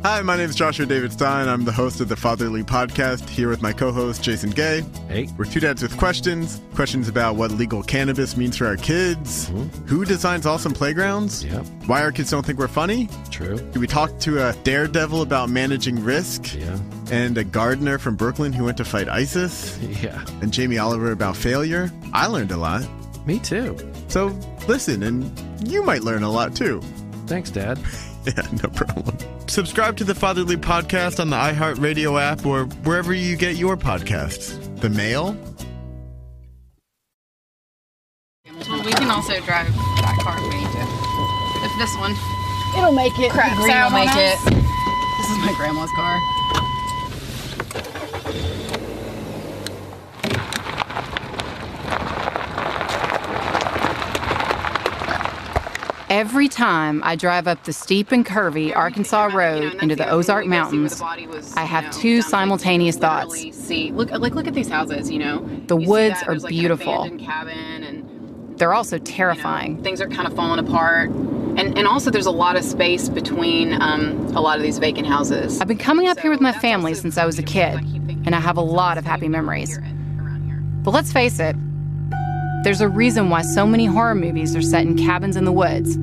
Hi, my name is Joshua David Stein. I'm the host of the Fatherly Podcast, here with my co-host, Jason Gay. Hey. We're two dads with questions about what legal cannabis means for our kids, who designs awesome playgrounds, why our kids don't think we're funny. True. Do we talk to a daredevil about managing risk? Yeah. And a gardener from Brooklyn who went to fight ISIS? Yeah. And Jamie Oliver about failure? I learned a lot. Me too. So listen, and you might learn a lot too. Thanks, Dad. Yeah, no problem. Subscribe to the Fatherly Podcast on the iHeartRadio app or wherever you get your podcasts. The Mail? Well, we can also drive that car if we need to. If this one it'll make it. craps Green out will make on it. us. This is my grandma's car. Every time I drive up the steep and curvy Arkansas Road into the Ozark Mountains, I have two simultaneous thoughts. Look at these houses, The woods are beautiful. Cabin and, they're also terrifying. things are kind of falling apart. And also there's a lot of space between a lot of these vacant houses. I've been coming up here with my family since I was a kid, and I have a lot of happy memories. But let's face it, there's a reason why so many horror movies are set in cabins in the woods.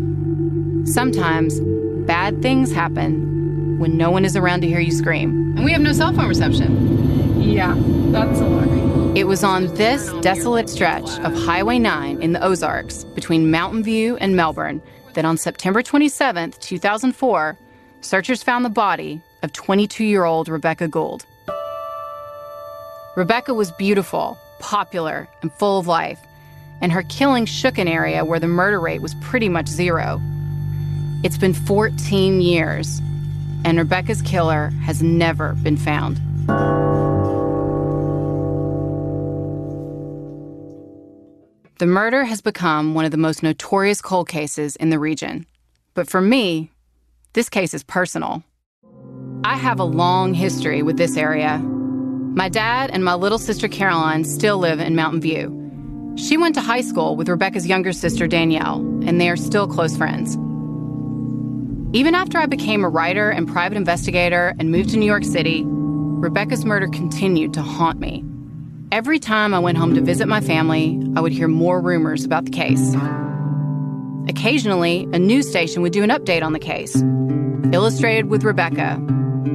Sometimes bad things happen when no one is around to hear you scream. And we have no cell phone reception. Yeah, that's alarming. It was on this desolate stretch of Highway 9 in the Ozarks between Mountain View and Melbourne that on September 27th, 2004, searchers found the body of 22-year-old Rebecca Gould. Rebecca was beautiful, popular, and full of life, and her killing shook an area where the murder rate was pretty much zero. It's been 14 years, and Rebecca's killer has never been found. The murder has become one of the most notorious cold cases in the region. But for me, this case is personal. I have a long history with this area. My dad and my little sister Caroline still live in Mountain View. She went to high school with Rebecca's younger sister Danielle, and they are still close friends. Even after I became a writer and private investigator and moved to New York City, Rebecca's murder continued to haunt me. Every time I went home to visit my family, I would hear more rumors about the case. Occasionally, a news station would do an update on the case, illustrated with Rebecca,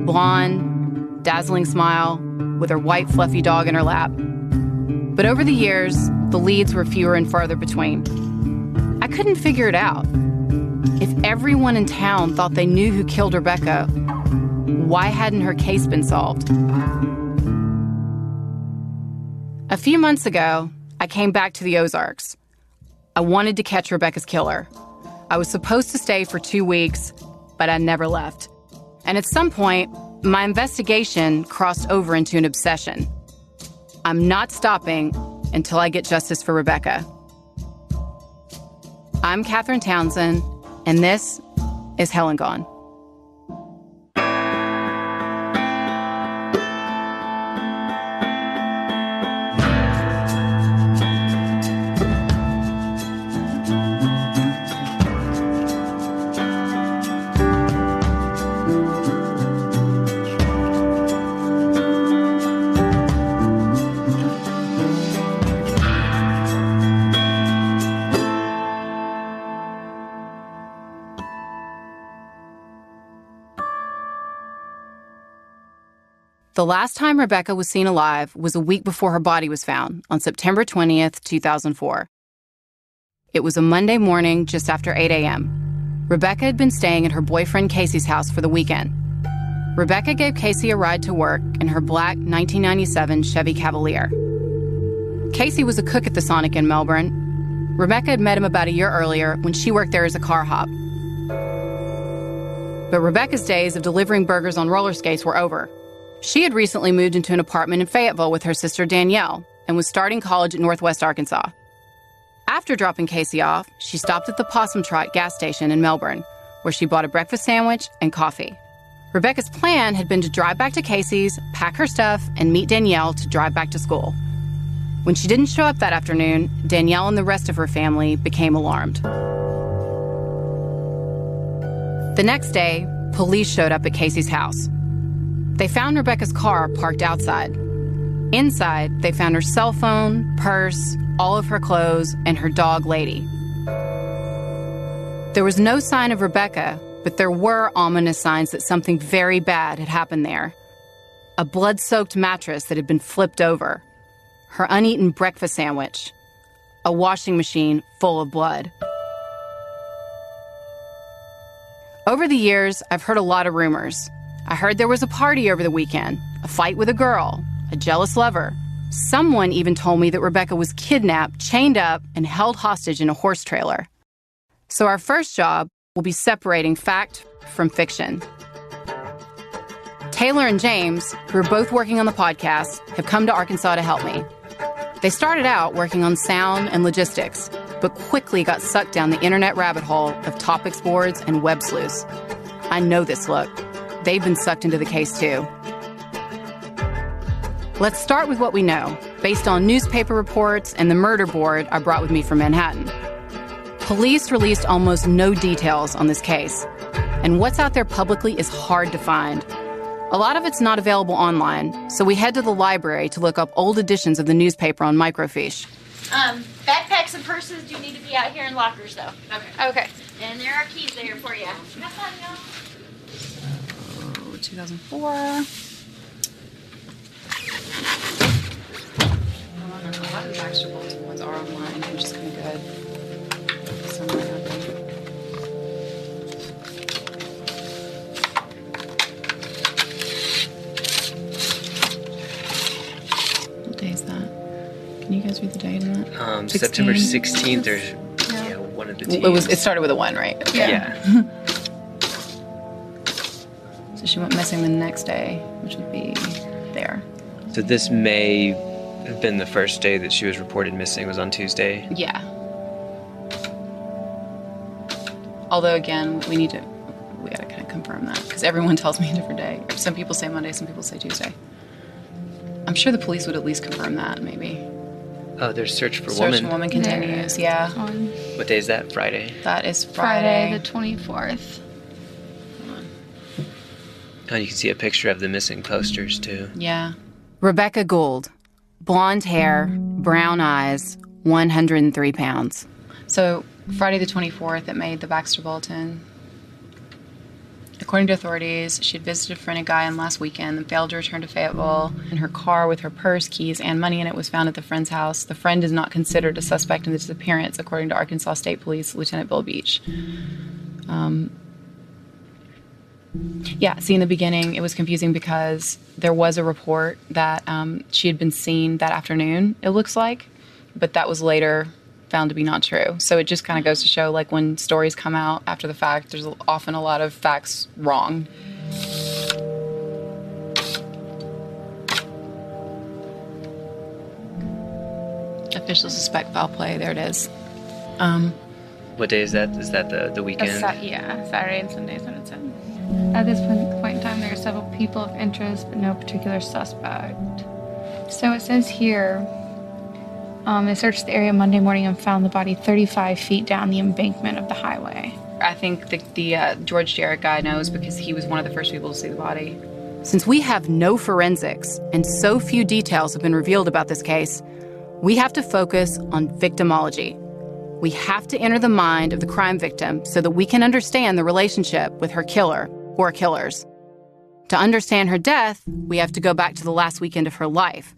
blonde, dazzling smile, with her white fluffy dog in her lap. But over the years, the leads were fewer and farther between. I couldn't figure it out. If everyone in town thought they knew who killed Rebecca, why hadn't her case been solved? A few months ago, I came back to the Ozarks. I wanted to catch Rebecca's killer. I was supposed to stay for 2 weeks, but I never left. And at some point, my investigation crossed over into an obsession. I'm not stopping until I get justice for Rebecca. I'm Catherine Townsend, and this is Hell and Gone. The last time Rebecca was seen alive was a week before her body was found, on September 20th, 2004. It was a Monday morning just after 8 a.m. Rebecca had been staying at her boyfriend Casey's house for the weekend. Rebecca gave Casey a ride to work in her black 1997 Chevy Cavalier. Casey was a cook at the Sonic in Melbourne. Rebecca had met him about a year earlier when she worked there as a car hop. But Rebecca's days of delivering burgers on roller skates were over. She had recently moved into an apartment in Fayetteville with her sister Danielle and was starting college at Northwest Arkansas. After dropping Casey off, she stopped at the Possum Trot gas station in Melbourne, where she bought a breakfast sandwich and coffee. Rebecca's plan had been to drive back to Casey's, pack her stuff, and meet Danielle to drive back to school. When she didn't show up that afternoon, Danielle and the rest of her family became alarmed. The next day, police showed up at Casey's house. They found Rebecca's car parked outside. Inside, they found her cell phone, purse, all of her clothes, and her dog, Lady. There was no sign of Rebecca, but there were ominous signs that something very bad had happened there. A blood-soaked mattress that had been flipped over, her uneaten breakfast sandwich, a washing machine full of blood. Over the years, I've heard a lot of rumors. I heard there was a party over the weekend, a fight with a girl, a jealous lover. Someone even told me that Rebecca was kidnapped, chained up, and held hostage in a horse trailer. So our first job will be separating fact from fiction. Taylor and James, who are both working on the podcast, have come to Arkansas to help me. They started out working on sound and logistics, but quickly got sucked down the internet rabbit hole of topics boards and web sleuths. I know this look. They've been sucked into the case too. Let's start with what we know, based on newspaper reports and the murder board I brought with me from Manhattan. Police released almost no details on this case, and what's out there publicly is hard to find. A lot of it's not available online, so we head to the library to look up old editions of the newspaper on microfiche. Backpacks and purses do need to be out here in lockers, though. Okay. And there are keys there for you. 2004. A lot of the Baxter Bolton ones are online, which is kind of good. Somewhere out there. What day is that? Can you guys read the date on that? September 16th or one of the teams. It started with a 1, right? Okay. Yeah. So she went missing the next day, which would be there. So this may have been the first day that she was reported missing, was on Tuesday. Yeah. Although, again, we gotta kind of confirm that, because everyone tells me a different day. Some people say Monday, some people say Tuesday. I'm sure the police would at least confirm that, maybe. Oh, there's search for woman. Search for woman continues, yeah. What day is that? Friday? That is Friday the 24th. Oh, you can see a picture of the missing posters, too. Yeah. Rebecca Gould. Blonde hair, brown eyes, 103 pounds. So, Friday the 24th, it made the Baxter Bulletin. According to authorities, she had visited a friend and guy last weekend and failed to return to Fayetteville. And her car with her purse, keys, and money in it was found at the friend's house. The friend is not considered a suspect in the disappearance, according to Arkansas State Police Lieutenant Bill Beach. In the beginning, it was confusing because there was a report that she had been seen that afternoon, it looks like, but that was later found to be not true. So it just kind of goes to show, like, when stories come out after the fact, there's often a lot of facts wrong. Officials suspect foul play. There it is. What day is that? Is that the weekend? Saturday and Sunday is what it said. At this point in time, there are several people of interest, but no particular suspect. So it says here, they searched the area Monday morning and found the body 35 feet down the embankment of the highway. I think the George Jarrett guy knows because he was one of the first people to see the body. Since we have no forensics and so few details have been revealed about this case, we have to focus on victimology. We have to enter the mind of the crime victim so that we can understand the relationship with her killer or killers. To understand her death, we have to go back to the last weekend of her life.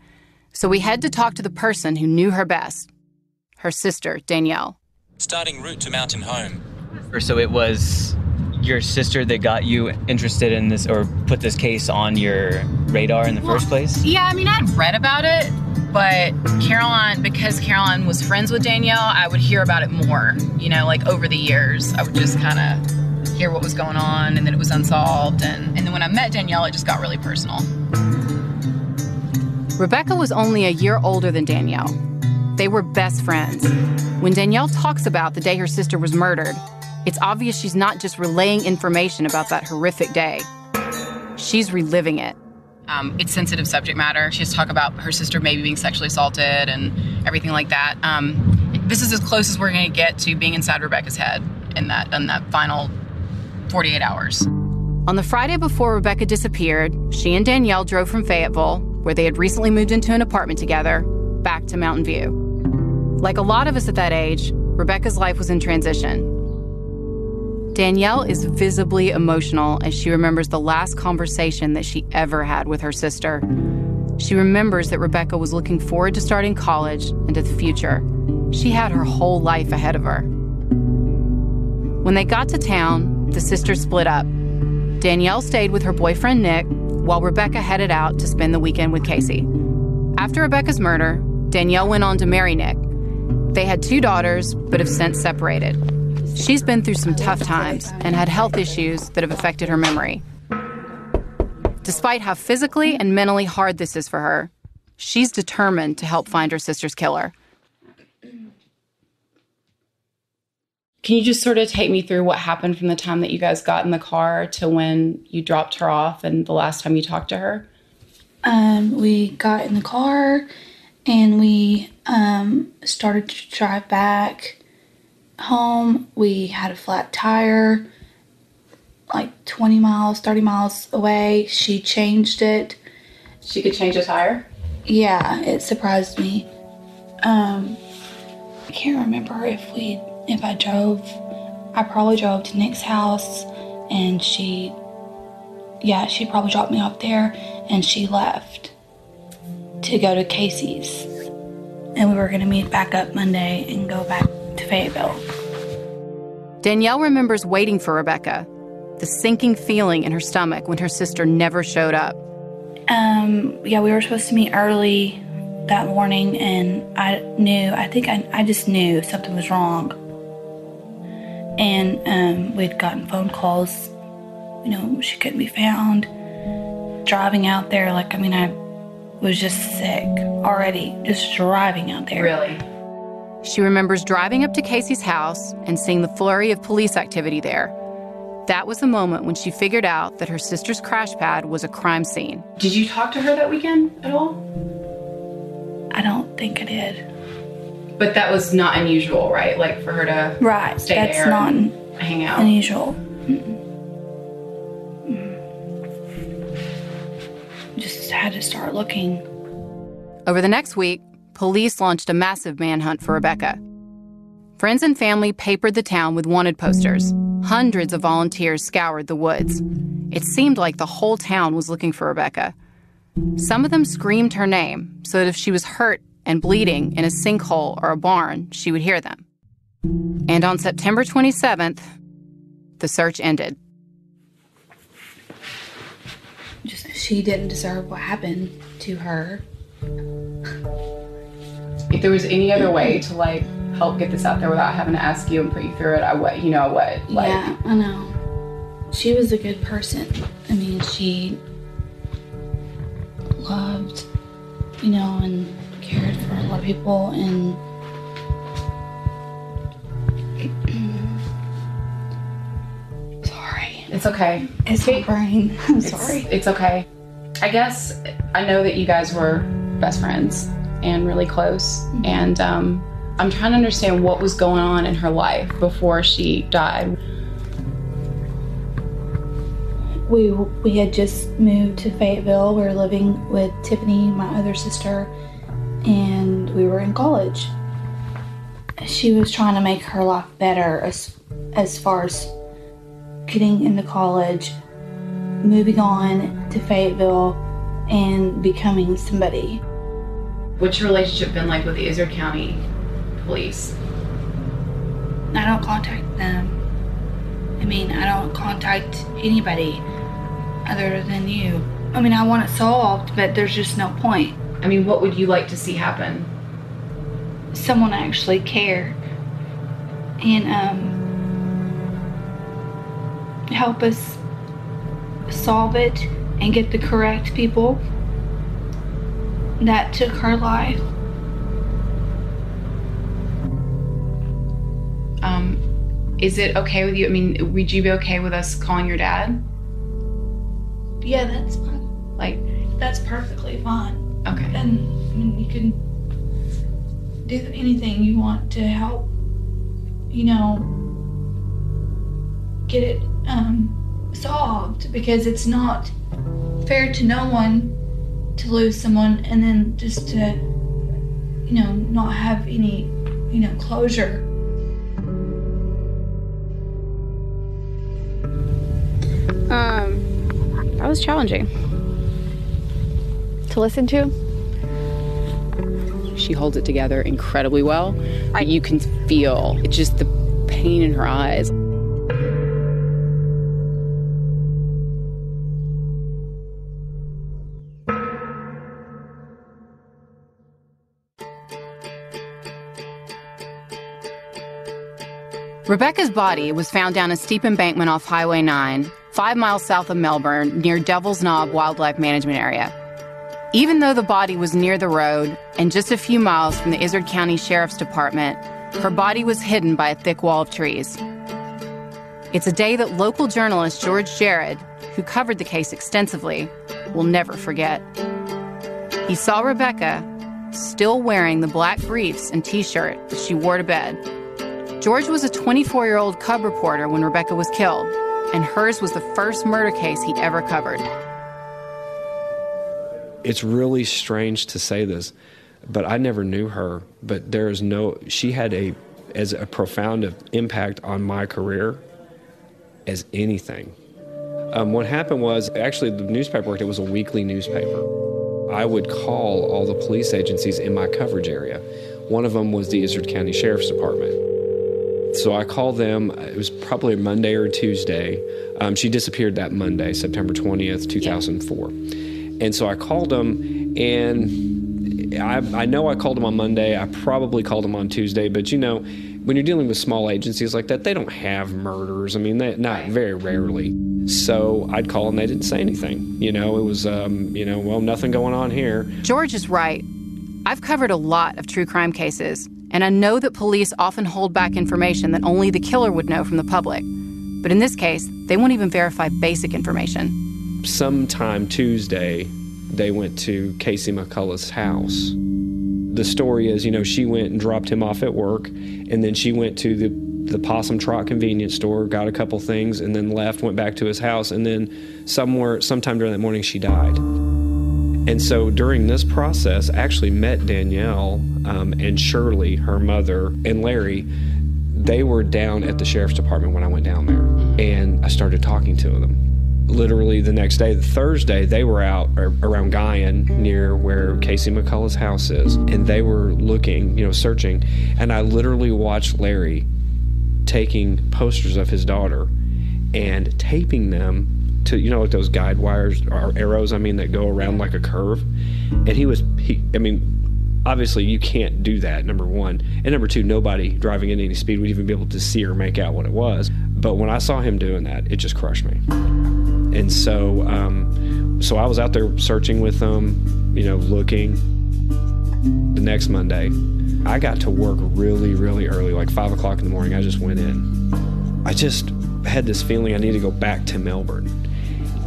So we head to talk to the person who knew her best, her sister, Danielle. Starting route to Mountain Home. So it was your sister that got you interested in this or put this case on your radar in the first place? Yeah, I mean, I'd read about it, but because Caroline was friends with Danielle, I would hear about it more, like over the years. I would just kind of hear what was going on, and then it was unsolved. And then when I met Danielle, it just got really personal. Rebecca was only a year older than Danielle. They were best friends. When Danielle talks about the day her sister was murdered, it's obvious she's not just relaying information about that horrific day. She's reliving it. It's sensitive subject matter. She has to talk about her sister maybe being sexually assaulted and everything like that. This is as close as we're going to get to being inside Rebecca's head in that final 48 hours. On the Friday before Rebecca disappeared, she and Danielle drove from Fayetteville, where they had recently moved into an apartment together, back to Mountain View. Like a lot of us at that age, Rebecca's life was in transition. Danielle is visibly emotional as she remembers the last conversation that she ever had with her sister. She remembers that Rebecca was looking forward to starting college and to the future. She had her whole life ahead of her. When they got to town, the sisters split up. Danielle stayed with her boyfriend, Nick, while Rebecca headed out to spend the weekend with Casey. After Rebecca's murder, Danielle went on to marry Nick. They had 2 daughters, but have since separated. She's been through some tough times and had health issues that have affected her memory. Despite how physically and mentally hard this is for her, she's determined to help find her sister's killer. Can you just sort of take me through what happened from the time that you guys got in the car to when you dropped her off and the last time you talked to her? We got in the car and we started to drive back home. We had a flat tire like 20 miles, 30 miles away. She changed it. She could change a tire? Yeah, it surprised me. I can't remember if I drove. I probably drove to Nick's house, and she probably dropped me off there, and she left to go to Casey's. And we were going to meet back up Monday and go back to Fayetteville. Danielle remembers waiting for Rebecca, the sinking feeling in her stomach when her sister never showed up. We were supposed to meet early that morning, and I just knew something was wrong. And we'd gotten phone calls, she couldn't be found. Driving out there, I was just sick already, just driving out there. Really? She remembers driving up to Casey's house and seeing the flurry of police activity there. That was the moment when she figured out that her sister's crash pad was a crime scene. Did you talk to her that weekend at all? I don't think I did. But that was not unusual, right? For her to stay there that's not and hang out. Unusual. Just had to start looking. Over the next week, police launched a massive manhunt for Rebecca. Friends and family papered the town with wanted posters. Hundreds of volunteers scoured the woods. It seemed like the whole town was looking for Rebecca. Some of them screamed her name so that if she was hurt and bleeding in a sinkhole or a barn, she would hear them. And on September 27th, the search ended. She didn't deserve what happened to her. If there was any other way to help get this out there without having to ask you and put you through it, I would. Yeah, I know. She was a good person. She loved, and cared for a lot of people, and sorry. It's okay. It's my brain. I'm sorry. It's okay. I guess I know that you guys were best friends and really close, and I'm trying to understand what was going on in her life before she died. We had just moved to Fayetteville. We were living with Tiffany, my other sister, and we were in college. She was trying to make her life better as far as getting into college, moving on to Fayetteville, and becoming somebody. What's your relationship been like with the Izard County Police? I don't contact them. I don't contact anybody other than you. I want it solved, but there's just no point. What would you like to see happen? Someone actually cared and help us solve it and get the correct people that took her life. Is it okay with you? Would you be okay with us calling your dad? Yeah, that's fine. That's perfectly fine. Okay. And you can do anything you want to help, get it solved, because it's not fair to no one to lose someone and then just to, not have any, closure. That was challenging to listen to. She holds it together incredibly well. You can feel it's just the pain in her eyes. Rebecca's body was found down a steep embankment off Highway 9, 5 miles south of Melbourne, near Devil's Knob Wildlife Management Area. Even though the body was near the road and just a few miles from the Izard County Sheriff's Department, her body was hidden by a thick wall of trees. It's a day that local journalist George Jared, who covered the case extensively, will never forget. He saw Rebecca still wearing the black briefs and t-shirt that she wore to bed. George was a 24-year-old cub reporter when Rebecca was killed, and hers was the first murder case he ever covered. It's really strange to say this, but I never knew her, but she had as a profound impact on my career as anything. What happened was, actually the newspaper worked, it was a weekly newspaper. I would call all the police agencies in my coverage area. One of them was the Izard County Sheriff's Department. So I called them, it was probably a Monday or a Tuesday. She disappeared that Monday, September 20th, 2004. And so I called them, and I know I called them on Monday. I probably called them on Tuesday, but when you're dealing with small agencies like that, they don't have murders. I mean, not very rarely. So I'd call and they didn't say anything. It was, well, nothing going on here. George is right. I've covered a lot of true crime cases, and I know that police often hold back information that only the killer would know from the public. But in this case, they won't even verify basic information. Sometime Tuesday, they went to Casey McCullough's house. The story is, she went and dropped him off at work, and then she went to the Possum Trot convenience store, got a couple things, and then left, went back to his house, and then sometime during that morning, she died. And so during this process, I actually met Danielle and Shirley, her mother, and Larry. They were down at the Sheriff's Department when I went down there, and I started talking to them. Literally the next day, the Thursday, they were out around Guyan near where Casey McCullough's house is, and they were looking, searching, and I literally watched Larry taking posters of his daughter and taping them to, like those guide wires or arrows, that go around like a curve. And obviously you can't do that, number one. And number two, nobody driving at any speed would even be able to see or make out what it was. But when I saw him doing that, it just crushed me. And so I was out there searching with them, looking. The next Monday, I got to work really, really early, like 5 o'clock in the morning. I just went in. I just had this feeling I need to go back to Melbourne.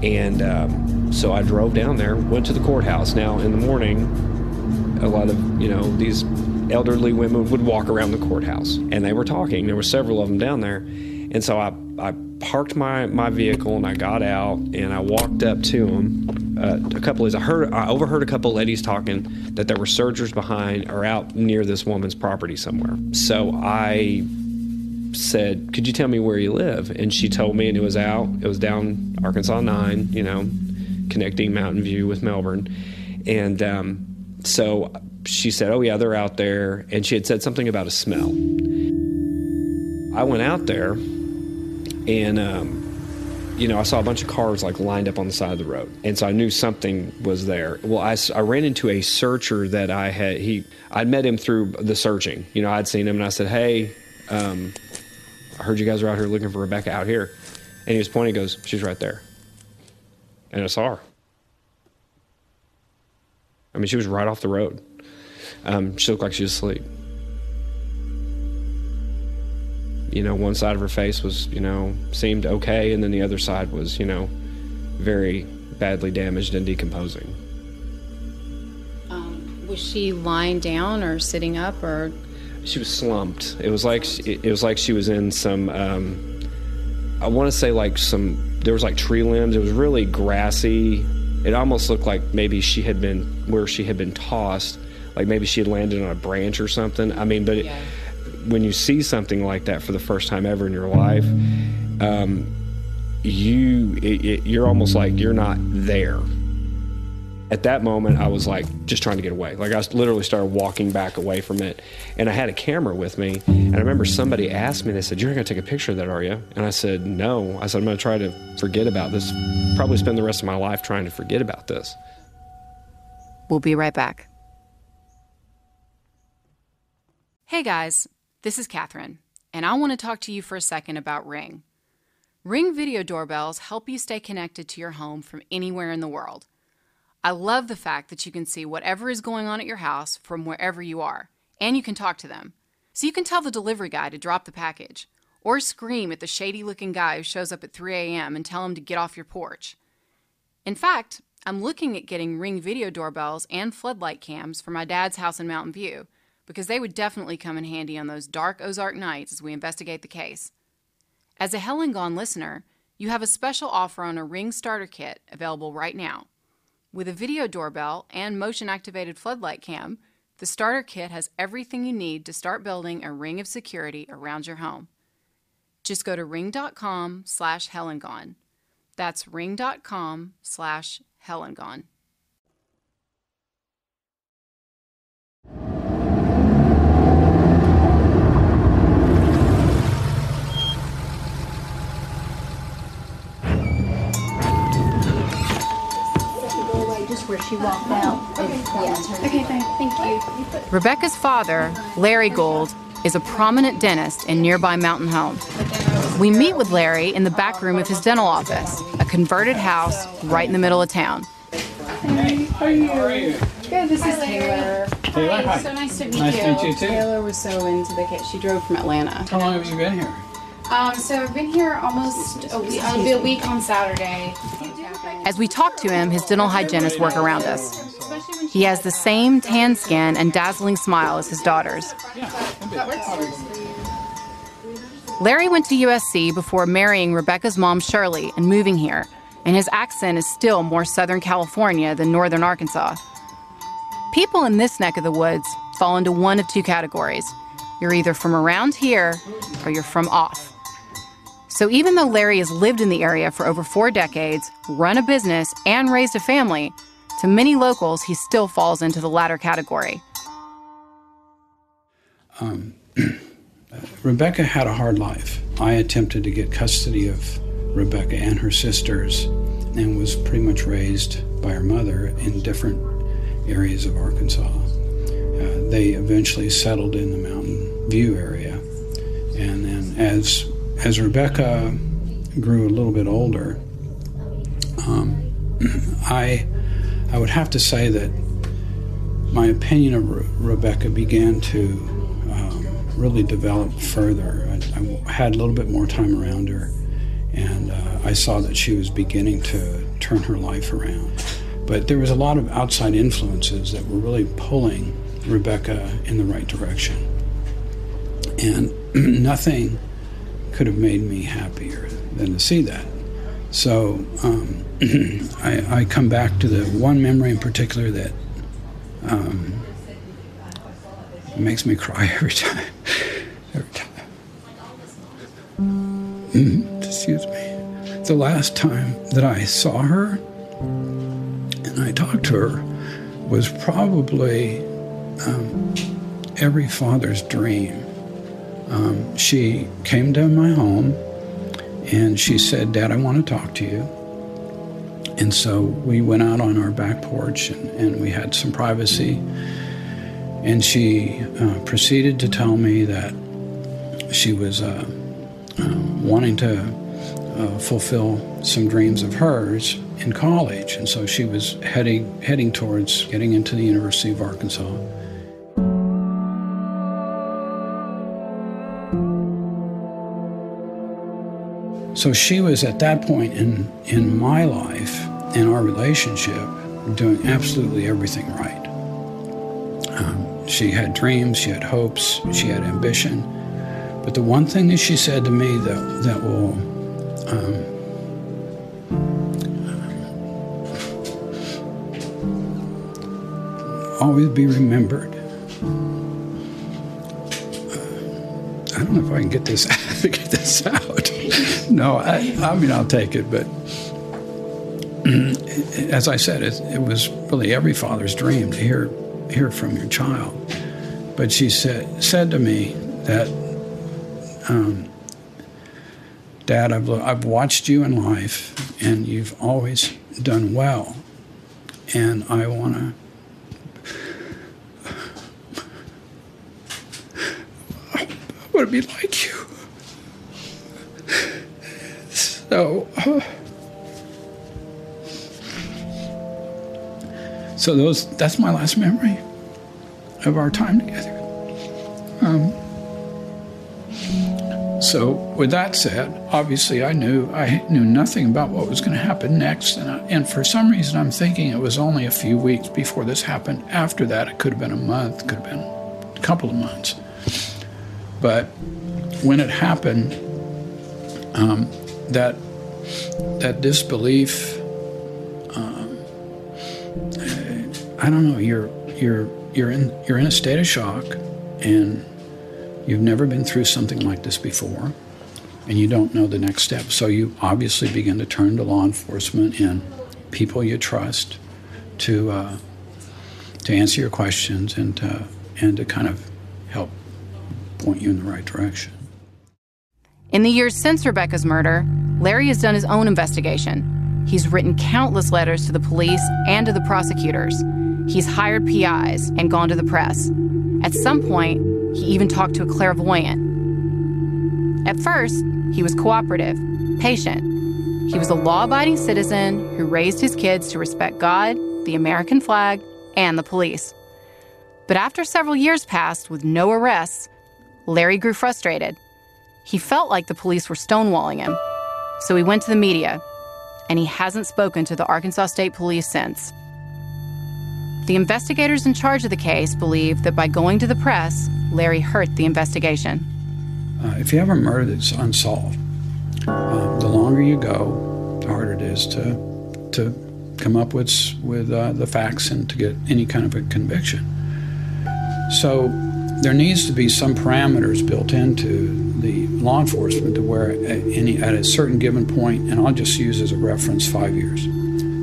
And so I drove down there, went to the courthouse. Now, in the morning, a lot of, these elderly women would walk around the courthouse, and they were talking. There were several of them down there. And so I parked my vehicle, and I got out, and I walked up to them. I overheard a couple of ladies talking that there were searchers behind or out near this woman's property somewhere. So I said, "Could you tell me where you live?" And she told me, and it was down Arkansas 9, connecting Mountain View with Melbourne. And so she said, "Oh yeah, they're out there." And she had said something about a smell. I went out there, and I saw a bunch of cars like lined up on the side of the road, and so I knew something was there. Well, I ran into a searcher that I'd met him through the searching. I'd seen him, and I said, "Hey, I heard you guys are out here looking for Rebecca out here." And he was pointing, goes, "She's right there." And I saw her. She was right off the road. She looked like she was asleep. One side of her face was, seemed okay, and then the other side was, very badly damaged and decomposing. Was she lying down or sitting up, or? She was slumped. It was like she was in some, I want to say like some there was like tree limbs. It was really grassy. It almost looked like maybe she had been tossed, like maybe she had landed on a branch or something. I mean, but when you see something like that for the first time ever in your life, you're almost like you're not there. At that moment, I was like just trying to get away. Like I literally started walking back away from it. And I had a camera with me. And I remember somebody asked me, they said, "You're not going to take a picture of that, are you?" And I said, "No." I said, "I'm going to try to forget about this. Probably spend the rest of my life trying to forget about this." We'll be right back. Hey guys, this is Catherine. And I want to talk to you for a second about Ring. Ring video doorbells help you stay connected to your home from anywhere in the world. I love the fact that you can see whatever is going on at your house from wherever you are, and you can talk to them. So you can tell the delivery guy to drop the package, or scream at the shady-looking guy who shows up at 3 a.m. and tell him to get off your porch. In fact, I'm looking at getting Ring video doorbells and floodlight cams for my dad's house in Mountain View, because they would definitely come in handy on those dark Ozark nights as we investigate the case. As a Helen Gone listener, you have a special offer on a Ring starter kit available right now. With a video doorbell and motion-activated floodlight cam, the starter kit has everything you need to start building a ring of security around your home. Just go to ring.com/HelenGone. That's ring.com/HelenGone. Where she walked out. Okay, thank you. Rebecca's father, Larry Gould, is a prominent dentist in nearby Mountain Home. We meet with Larry in the back room of his dental office, a converted house right in the middle of town. Hey, how are you? Good, this is Taylor. Taylor, hi. So nice to meet you. Nice to meet you too. Taylor was so into the case. She drove from Atlanta. How long have you been here? So I've been here almost a week on Saturday. As we talk to him, his dental hygienists work around us. He has the same tan skin and dazzling smile as his daughters. Larry went to USC before marrying Rebecca's mom, Shirley, and moving here, and his accent is still more Southern California than Northern Arkansas. People in this neck of the woods fall into one of two categories. You're either from around here or you're from off. So even though Larry has lived in the area for over 4 decades, run a business, and raised a family, to many locals, he still falls into the latter category. Rebecca had a hard life. I attempted to get custody of Rebecca and her sisters and was pretty much raised by her mother in different areas of Arkansas. They eventually settled in the Mountain View area. And then as Rebecca grew a little bit older, I would have to say that my opinion of Rebecca began to really develop further. I had a little bit more time around her, and I saw that she was beginning to turn her life around. But there was a lot of outside influences that were really pulling Rebecca in the right direction. And nothing could have made me happier than to see that. So I come back to the one memory in particular that makes me cry every time. Excuse me. The last time that I saw her and I talked to her was probably every father's dream. She came to my home and she said, "Dad, I want to talk to you." And so we went out on our back porch and we had some privacy. And she proceeded to tell me that she was wanting to fulfill some dreams of hers in college. And so she was heading towards getting into the University of Arkansas. So she was at that point in my life, in our relationship, doing absolutely everything right. She had dreams, she had hopes, she had ambition. But the one thing that she said to me that will always be remembered. I don't know if I can get this out. No, I mean, I'll take it, but as I said, it was really every father's dream to hear from your child. But she said to me that, Dad, I've watched you in life, and you've always done well, and I want to be like you. So that's my last memory of our time together. So with that said, obviously I knew nothing about what was going to happen next, and for some reason I'm thinking it was only a few weeks before this happened. After that, it could have been a month, could have been a couple of months. But when it happened, that disbelief, I don't know. You're in a state of shock, and you've never been through something like this before, and you don't know the next step. So you obviously begin to turn to law enforcement and people you trust to answer your questions and to kind of help point you in the right direction. In the years since Rebecca's murder, Larry has done his own investigation. He's written countless letters to the police and to the prosecutors. He's hired PIs and gone to the press. At some point, he even talked to a clairvoyant. At first, he was cooperative, patient. He was a law-abiding citizen who raised his kids to respect God, the American flag, and the police. But after several years passed with no arrests, Larry grew frustrated. He felt like the police were stonewalling him. So he went to the media, and he hasn't spoken to the Arkansas State Police since. The investigators in charge of the case believe that by going to the press, Larry hurt the investigation. If you have a murder that's unsolved, the longer you go, the harder it is to come up with the facts and to get any kind of a conviction. So there needs to be some parameters built into the law enforcement to where at a certain given point, and I'll just use as a reference 5 years.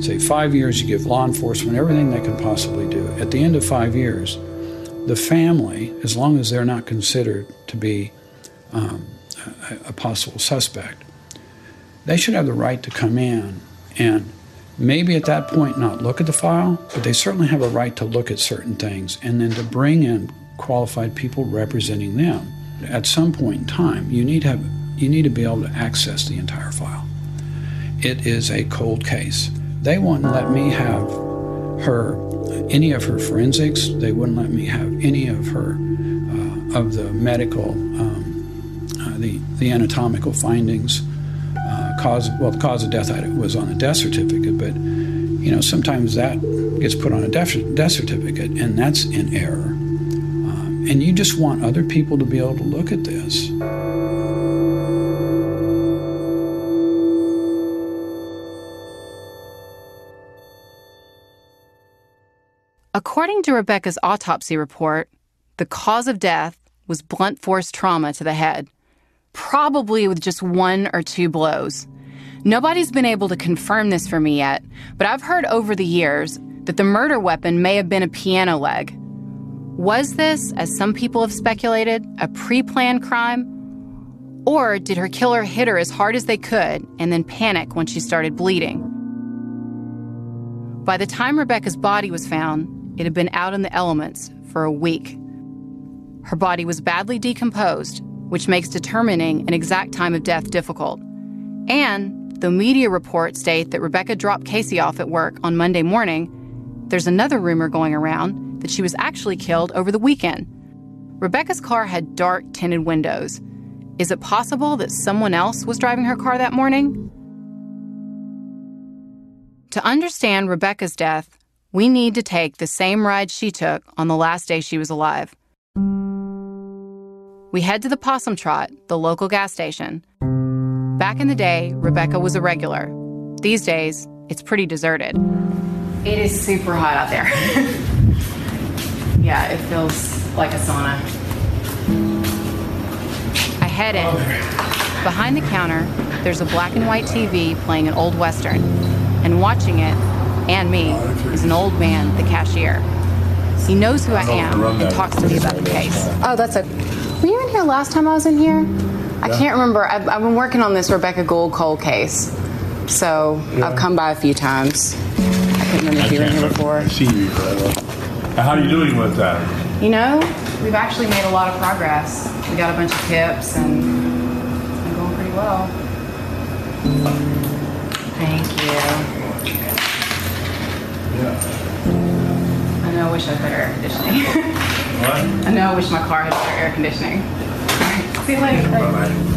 Say 5 years, you give law enforcement everything they can possibly do. At the end of 5 years, the family, as long as they're not considered to be a possible suspect, they should have the right to come in and maybe at that point not look at the file, but they certainly have a right to look at certain things and then to bring in qualified people representing them. At some point in time, you need to be able to access the entire file. It is a cold case. They wouldn't let me have any of her forensics. They wouldn't let me have any of her of the medical, the anatomical findings. The cause of death was on the death certificate, but sometimes that gets put on a death certificate, and that's in error. And you just want other people to be able to look at this. According to Rebecca's autopsy report, the cause of death was blunt force trauma to the head, probably with just 1 or 2 blows. Nobody's been able to confirm this for me yet, but I've heard over the years that the murder weapon may have been a piano leg. Was this, as some people have speculated, a pre-planned crime? Or did her killer hit her as hard as they could and then panic when she started bleeding? By the time Rebecca's body was found, it had been out in the elements for a week. Her body was badly decomposed, which makes determining an exact time of death difficult. And though media reports state that Rebecca dropped Casey off at work on Monday morning, there's another rumor going around that she was actually killed over the weekend. Rebecca's car had dark tinted windows. Is it possible that someone else was driving her car that morning? To understand Rebecca's death, we need to take the same ride she took on the last day she was alive. We head to the Possum Trot, the local gas station. Back in the day, Rebecca was a regular. These days, it's pretty deserted. It is super hot out there. Yeah, it feels like a sauna. I head in. Behind the counter, there's a black and white TV playing an old Western. And watching it, and me, is an old man, the cashier. He knows who I am and talks to me about the case. Oh, that's a... Were you in here last time I was in here? I can't remember. I've been working on this Rebecca Gould cold case. So I've come by a few times. I couldn't remember if you were in here before. I've seen you, how are you doing with that? You know, we've actually made a lot of progress. We got a bunch of tips and it's been going pretty well. Thank you. I know I wish I had better air conditioning. What? I know I wish my car had better air conditioning. All right, see you later. Bye-bye.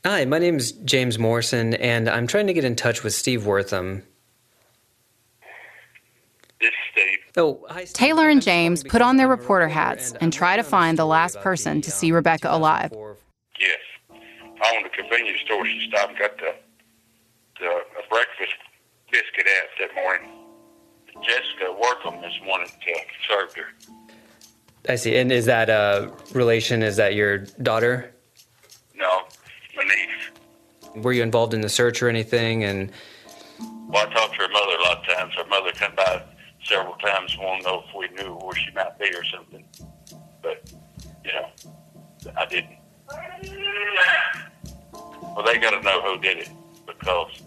Hi, my name's James Morrison, and I'm trying to get in touch with Steve Wortham. This is Steve. Oh, hi, Steve. Taylor and James put on their reporter hats and try to find the last person to see Rebecca alive. Yes. I owned a convenience store. She stopped and got a breakfast biscuit out that morning. Jessica Wortham is one that served her. I see. And is that a relation? Is that your daughter? No, my niece. Were you involved in the search or anything? And well, I talked to her mother a lot of times. Her mother come by several times and wanted to know if we knew where she might be or something. But, you know, I didn't. Well, they got to know who did it because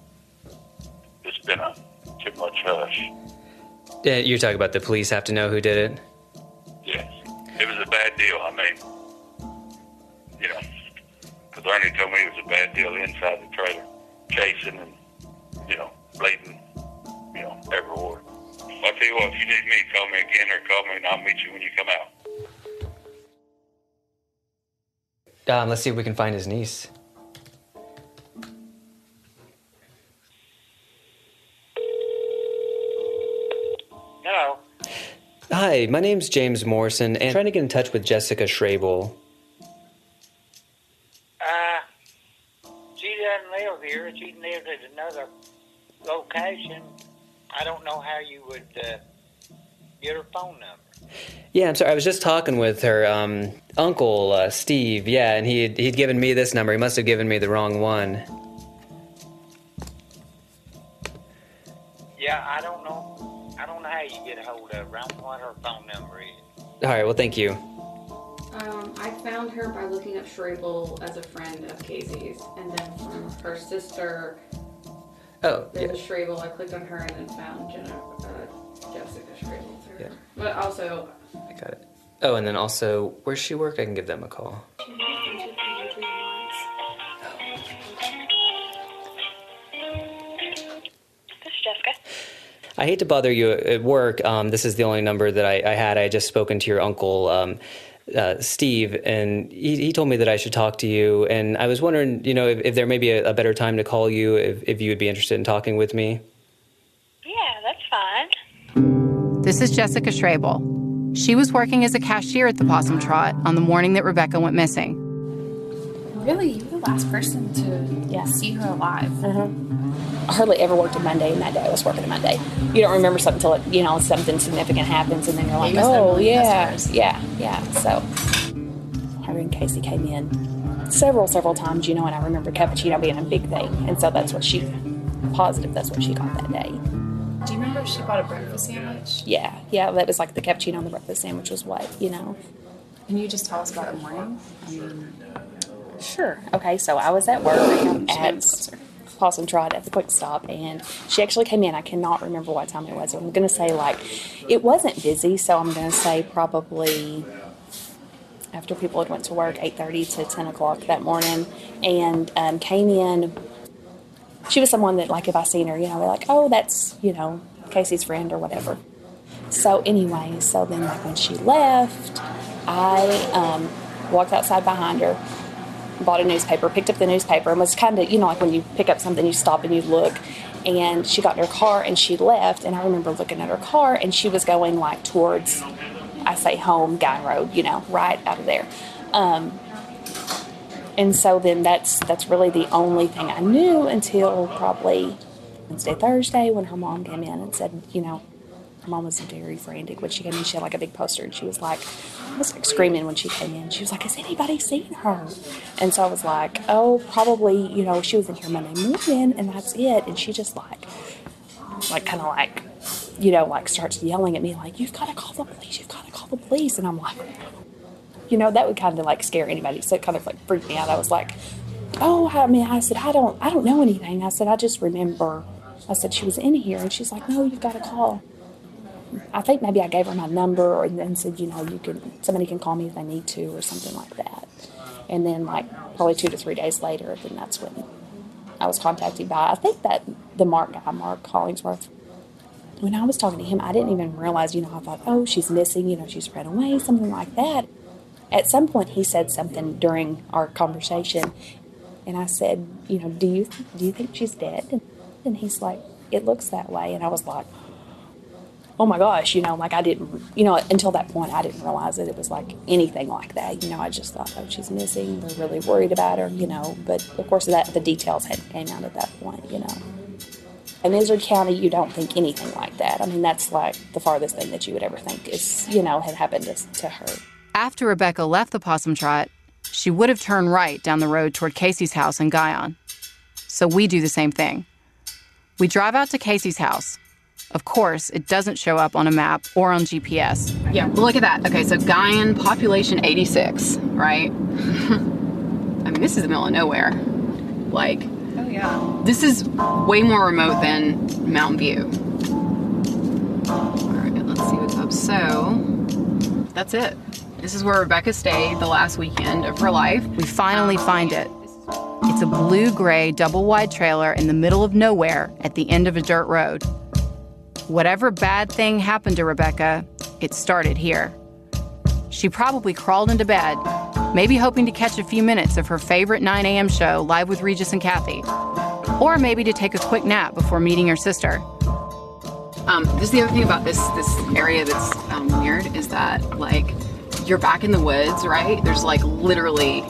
it's been too much hush. Yeah, you're talking about the police have to know who did it? Yes. It was a bad deal. I mean, you know, because Ernie told me it was a bad deal inside the trailer, chasing and, you know, bleeding, you know, everywhere. Well, I'll tell you what, if you need me, call me again or call me and I'll meet you when you come out. Let's see if we can find his niece. Hello. Hi, my name's James Morrison, and I'm trying to get in touch with Jessica Schrabel. She doesn't live here. She lives at another location. I don't know how you would get her phone number. Yeah, I'm sorry. I was just talking with her uncle, Steve. Yeah, and he'd given me this number. He must have given me the wrong one. Yeah, I don't know. I don't know how you get a hold of her. I don't know what her phone number is. All right, well, thank you. I found her by looking up Schrabel as a friend of Casey's, and then from her sister, there's a Schrabel. I clicked on her and then found Jessica Schrabel through her. But also... I got it. Oh, and then also, where's she work? I can give them a call. Jessica. I hate to bother you at work. This is the only number that I had. I had just spoken to your uncle, Steve, and he told me that I should talk to you. And I was wondering, you know, if there may be a better time to call you, if you would be interested in talking with me. Yeah, that's fine. This is Jessica Schrabel. She was working as a cashier at the Possum Trot on the morning that Rebecca went missing. Really, you were the last person to see her alive. I hardly ever worked a Monday, and that day I was working a Monday. You don't remember something until something significant happens, and then you're like, oh, yeah. So her and Casey came in several times, and I remember cappuccino being a big thing, and so that's what she got that day. Do you remember if she bought a breakfast sandwich? Yeah, that was like the cappuccino and the breakfast sandwich was what. Can you just tell us about the morning? Sure. Okay, so I was at work at Possum Trot at the Quick Stop, and she actually came in. I cannot remember what time it was. I'm going to say, it wasn't busy, so I'm going to say probably after people had went to work, 8:30 to 10 o'clock that morning, and came in. She was someone that, if I seen her, they're like, oh, that's, Casey's friend or whatever. So anyway, then when she left, I walked outside behind her, bought a newspaper, picked up the newspaper, and was kind of, you know, like when you pick up something, you stop and you look. And she got in her car and she left. And I remember looking at her car, and she was going like towards, I say home, Guy Road, you know, right out of there. And so then that's really the only thing I knew until probably Wednesday, Thursday, when her mom came in and said, you know, her mom was very frantic when she came in. She had like a big poster, and she was like, I was like screaming when she came in. She was like, has anybody seen her? And so I was like, oh, probably, you know, she was in here Monday morning, and that's it. And she just like kind of like, you know, like starts yelling at me like, you've got to call the police, you've got to call the police. And I'm like, you know, that would kind of like scare anybody. So it kind of like freaked me out. I was like, oh, I mean, I said, I don't know anything. I said, I just remember, I said, she was in here. And she's like, no, you've got to call. I think maybe I gave her my number and then said, you know, somebody can call me if they need to or something like that. And then like probably 2 to 3 days later, then that's when I was contacted by, I think that the Mark Hollingsworth. When I was talking to him, I didn't even realize, you know, I thought, oh, she's missing, you know, she's ran away, something like that. At some point, he said something during our conversation, and I said, you know, do you think she's dead? And he's like, it looks that way. And I was like, oh my gosh, you know, like I didn't, you know, until that point, I didn't realize that it was like anything like that. You know, I just thought, oh, she's missing. They're really worried about her, you know. But of course, the details came out at that point, you know. In Izard County, you don't think anything like that. I mean, that's like the farthest thing that you would ever think is, you know, had happened to her. After Rebecca left the possum trot, she would have turned right down the road toward Casey's house in Guyon. So we do the same thing. We drive out to Casey's house. Of course, it doesn't show up on a map or on GPS. Yeah, well, look at that. Okay, so Guyon, population 86, right? I mean, this is the middle of nowhere. Like, oh yeah, this is way more remote than Mountain View. All right, let's see what's up. So, that's it. This is where Rebecca stayed the last weekend of her life. We finally find it. It's a blue-gray double-wide trailer in the middle of nowhere at the end of a dirt road. Whatever bad thing happened to Rebecca, it started here. She probably crawled into bed, maybe hoping to catch a few minutes of her favorite 9 a.m. show, Live with Regis and Kathy. Or maybe to take a quick nap before meeting her sister. This is the other thing about this area that's weird is that, like, you're back in the woods, right? There's, like, literally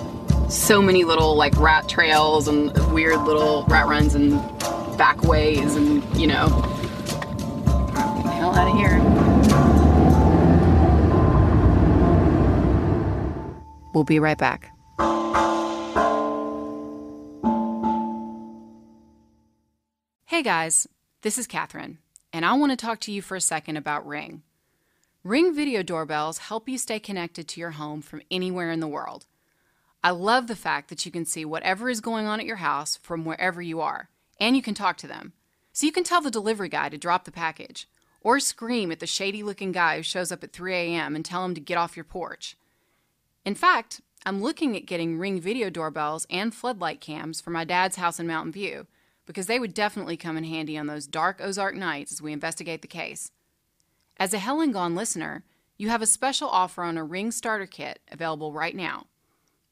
so many little, like, rat trails and weird little rat runs and back ways and, you know. Get the hell out of here. We'll be right back. Hey guys, this is Catherine, and I want to talk to you for a second about Ring. Ring video doorbells help you stay connected to your home from anywhere in the world. I love the fact that you can see whatever is going on at your house from wherever you are, and you can talk to them. So you can tell the delivery guy to drop the package, or scream at the shady-looking guy who shows up at 3 a.m. and tell him to get off your porch. In fact, I'm looking at getting Ring video doorbells and floodlight cams for my dad's house in Mountain View, because they would definitely come in handy on those dark Ozark nights as we investigate the case. As a Hell and Gone listener, you have a special offer on a Ring starter kit available right now.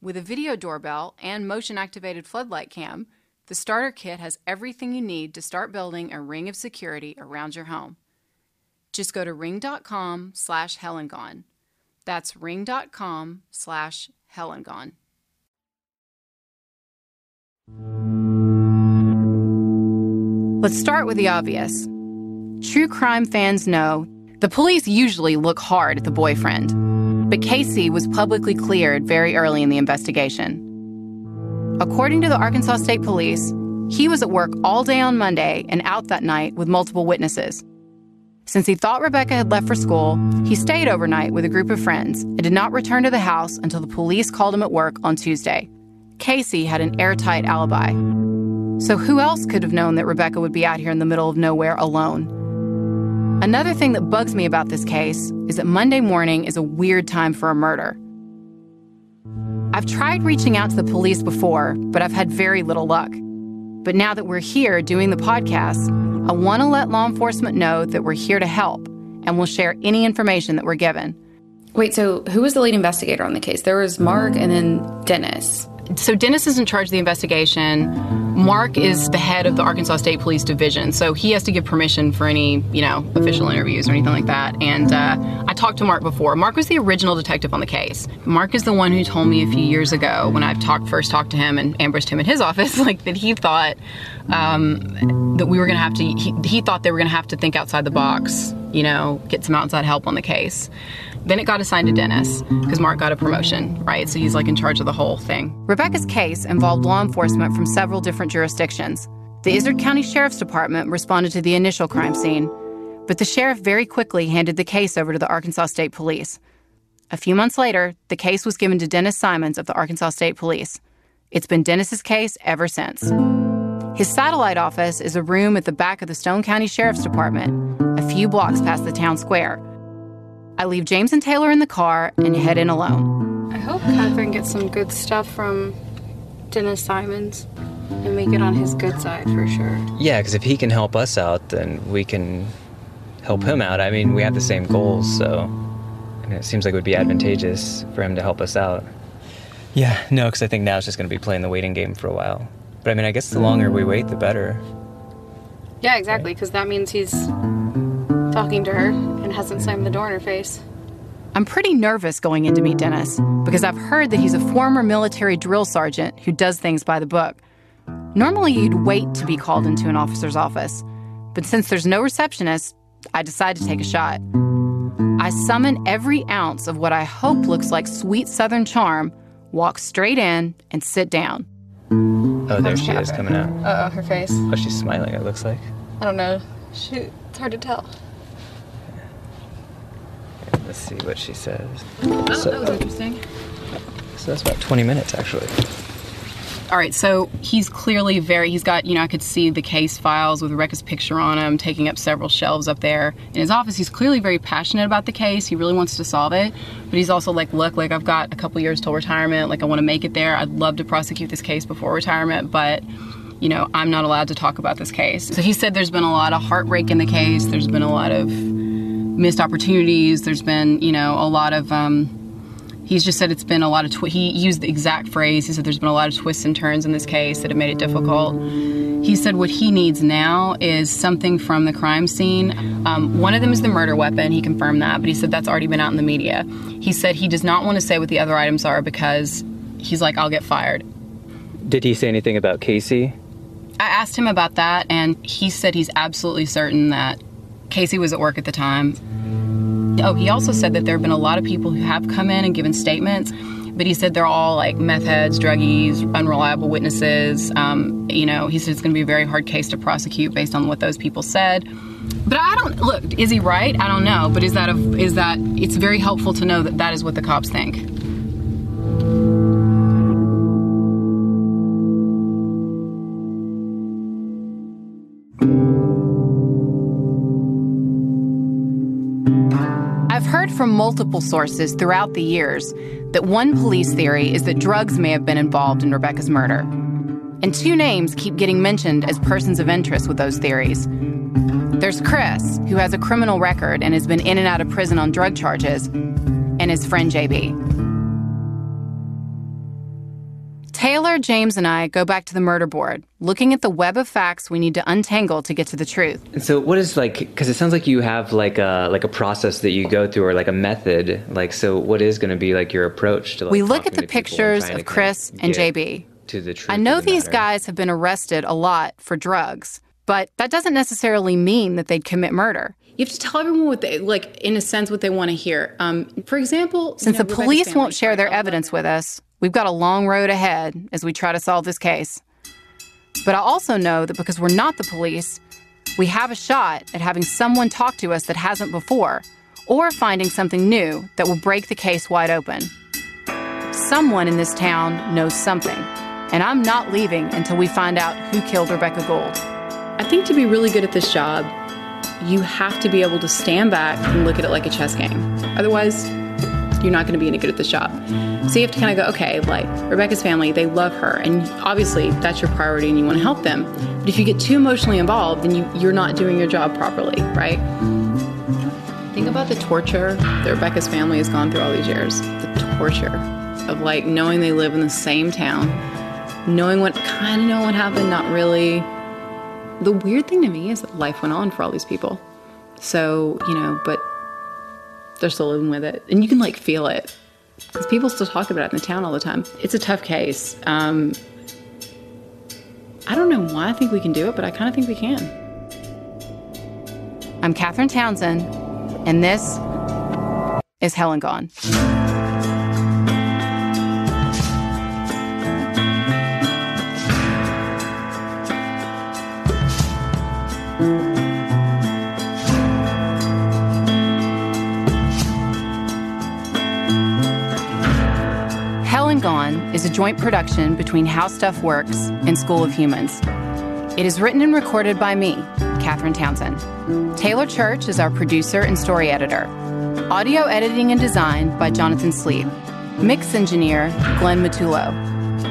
With a video doorbell and motion-activated floodlight cam, the starter kit has everything you need to start building a ring of security around your home. Just go to ring.com/hellandgone. That's ring.com/hellandgone. Let's start with the obvious. True crime fans know the police usually look hard at the boyfriend, but Casey was publicly cleared very early in the investigation. According to the Arkansas State Police, he was at work all day on Monday and out that night with multiple witnesses. Since he thought Rebecca had left for school, he stayed overnight with a group of friends and did not return to the house until the police called him at work on Tuesday. Casey had an airtight alibi. So who else could have known that Rebecca would be out here in the middle of nowhere alone? Another thing that bugs me about this case is that Monday morning is a weird time for a murder. I've tried reaching out to the police before, but I've had very little luck. But now that we're here doing the podcast, I want to let law enforcement know that we're here to help, and we'll share any information that we're given. Wait, so who was the lead investigator on the case? There was Mark and then Dennis. So Dennis is in charge of the investigation. Mark is the head of the Arkansas State Police Division, so he has to give permission for any, official interviews or anything like that. And I talked to Mark before. Mark was the original detective on the case. Mark is the one who told me a few years ago when I first talked to him and ambushed him in his office, that he thought that we were going to have to, he thought they were going to have to think outside the box, get some outside help on the case. Then it got assigned to Dennis because Mark got a promotion, right? So he's in charge of the whole thing. Rebecca's case involved law enforcement from several different jurisdictions. The Izard County Sheriff's Department responded to the initial crime scene, but the sheriff very quickly handed the case over to the Arkansas State Police. A few months later, the case was given to Dennis Simons of the Arkansas State Police. It's been Dennis's case ever since. His satellite office is a room at the back of the Stone County Sheriff's Department, a few blocks past the town square. I leave James and Taylor in the car and head in alone. I hope Catherine gets some good stuff from Dennis Simons and we get on his good side for sure. Yeah, because if he can help us out, then we can help him out. I mean, we have the same goals, so it seems like it would be advantageous for him to help us out. Yeah, no, because I think now it's just going to be playing the waiting game for a while. But I guess the longer we wait, the better. Yeah, exactly, because that means he's talking to her and hasn't slammed the door in her face. I'm pretty nervous going in to meet Dennis because I've heard that he's a former military drill sergeant who does things by the book. Normally, you'd wait to be called into an officer's office, but since there's no receptionist, I decide to take a shot. I summon every ounce of what I hope looks like sweet Southern charm, walk straight in, and sit down. Oh, there she is coming out. Uh-oh, her face. Oh, she's smiling, it looks like. I don't know. Shoot, it's hard to tell. Let's see what she says. Oh, that was interesting. So that's about 20 minutes, actually. All right, so he's clearly he's got, I could see the case files with Rebecca's picture on them, taking up several shelves up there. In his office, he's clearly very passionate about the case. He really wants to solve it. But he's also look, I've got a couple years till retirement. I want to make it there. I'd love to prosecute this case before retirement, but I'm not allowed to talk about this case. So he said there's been a lot of heartbreak in the case. There's been a lot of missed opportunities. There's been, a lot of, he's just said it's been a lot of, he used the exact phrase. He said there's been a lot of twists and turns in this case that have made it difficult. He said what he needs now is something from the crime scene. One of them is the murder weapon. He confirmed that, but he said that's already been out in the media. He said he does not want to say what the other items are because he's I'll get fired. Did he say anything about Casey? I asked him about that, and he said he's absolutely certain that Casey was at work at the time. Oh, he also said that there have been a lot of people who have come in and given statements, but he said they're all meth heads, druggies, unreliable witnesses. He said it's going to be a very hard case to prosecute based on what those people said. But I don't, look, is he right? I don't know, but it's very helpful to know that that is what the cops think. I've heard from multiple sources throughout the years that one police theory is that drugs may have been involved in Rebecca's murder. And two names keep getting mentioned as persons of interest with those theories. There's Chris, who has a criminal record and has been in and out of prison on drug charges, and his friend JB. Taylor, James, and I go back to the murder board, looking at the web of facts we need to untangle to get to the truth. And so what is because it sounds like you have a process that you go through or a method. So what is going to be your approach to we look at the pictures of Chris and JB. To the truth. I know these guys have been arrested a lot for drugs, but that doesn't necessarily mean that they'd commit murder. You have to tell everyone what they, in a sense, what they want to hear. For example, since the police won't share their evidence with us, we've got a long road ahead as we try to solve this case. But I also know that because we're not the police, we have a shot at having someone talk to us that hasn't before, or finding something new that will break the case wide open. Someone in this town knows something, and I'm not leaving until we find out who killed Rebecca Gould. I think to be really good at this job, you have to be able to stand back and look at it like a chess game. Otherwise, you're not going to be any good at this job. So you have to kind of go, okay, Rebecca's family, they love her, and obviously that's your priority and you want to help them. But if you get too emotionally involved, then you're not doing your job properly, right? Think about the torture that Rebecca's family has gone through all these years. The torture. of like knowing they live in the same town, knowing what happened, not really. The weird thing to me is that life went on for all these people. So, but they're still living with it. And you can like feel it because people still talk about it in the town all the time. It's a tough case. I don't know why I think we can do it, but I kind of think we can. I'm Catherine Townsend, and this is Helen Gone. Helen Gone is a joint production between How Stuff Works and School of Humans. It is written and recorded by me, Catherine Townsend. Taylor Church is our producer and story editor. Audio editing and design by Jonathan Sleep. Mix engineer, Glenn Matullo.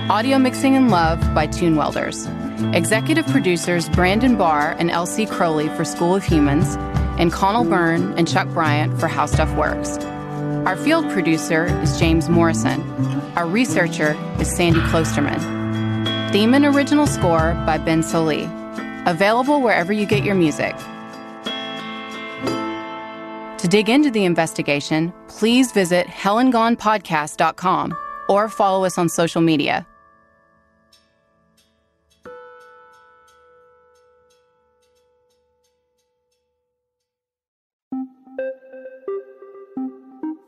Audio mixing and love by Tune Welders. Executive producers Brandon Barr and Elsie Crowley for School of Humans, and Connell Byrne and Chuck Bryant for How Stuff Works. Our field producer is James Morrison. Our researcher is Sandy Klosterman. Theme and original score by Ben Soli. Available wherever you get your music. To dig into the investigation, please visit HelenGonePodcast.com or follow us on social media.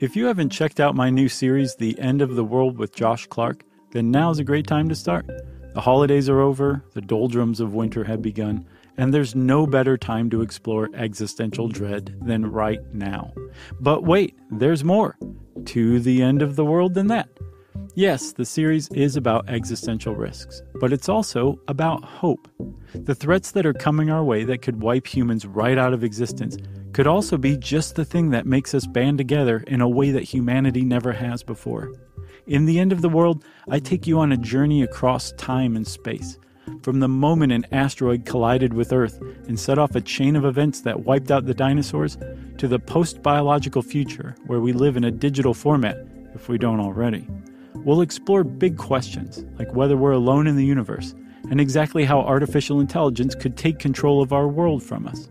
If you haven't checked out my new series, The End of the World with Josh Clark, then now's a great time to start. The holidays are over, the doldrums of winter have begun, and there's no better time to explore existential dread than right now. But wait, there's more to The End of the World than that. Yes, the series is about existential risks, but it's also about hope. The threats that are coming our way that could wipe humans right out of existence could also be just the thing that makes us band together in a way that humanity never has before. In The End of the World, I take you on a journey across time and space. From the moment an asteroid collided with Earth and set off a chain of events that wiped out the dinosaurs, to the post-biological future where we live in a digital format, if we don't already. We'll explore big questions, like whether we're alone in the universe, and exactly how artificial intelligence could take control of our world from us.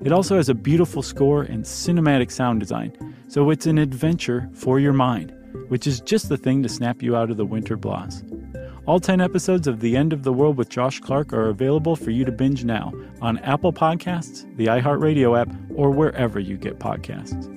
It also has a beautiful score and cinematic sound design, so it's an adventure for your mind, which is just the thing to snap you out of the winter blahs. All 10 episodes of The End of the World with Josh Clark are available for you to binge now on Apple Podcasts, the iHeartRadio app, or wherever you get podcasts.